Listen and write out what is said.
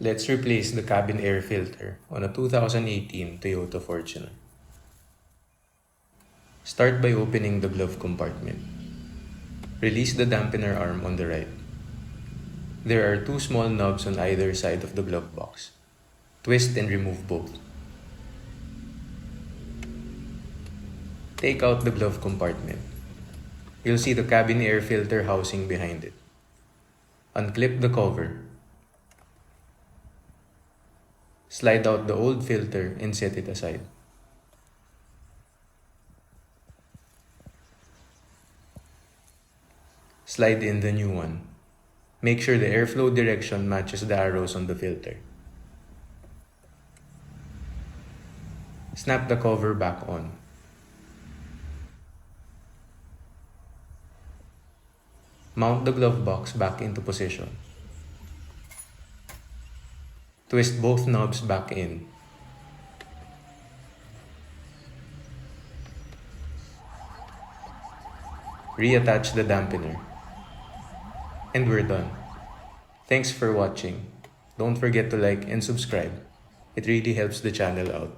Let's replace the cabin air filter on a 2018 Toyota Fortuner. Start by opening the glove compartment. Release the dampener arm on the right. There are two small knobs on either side of the glove box. Twist and remove both. Take out the glove compartment. You'll see the cabin air filter housing behind it. Unclip the cover. Slide out the old filter and set it aside. Slide in the new one. Make sure the airflow direction matches the arrows on the filter. Snap the cover back on. Mount the glove box back into position. Twist both knobs back in. Reattach the dampener. And we're done. Thanks for watching. Don't forget to like and subscribe. It really helps the channel out.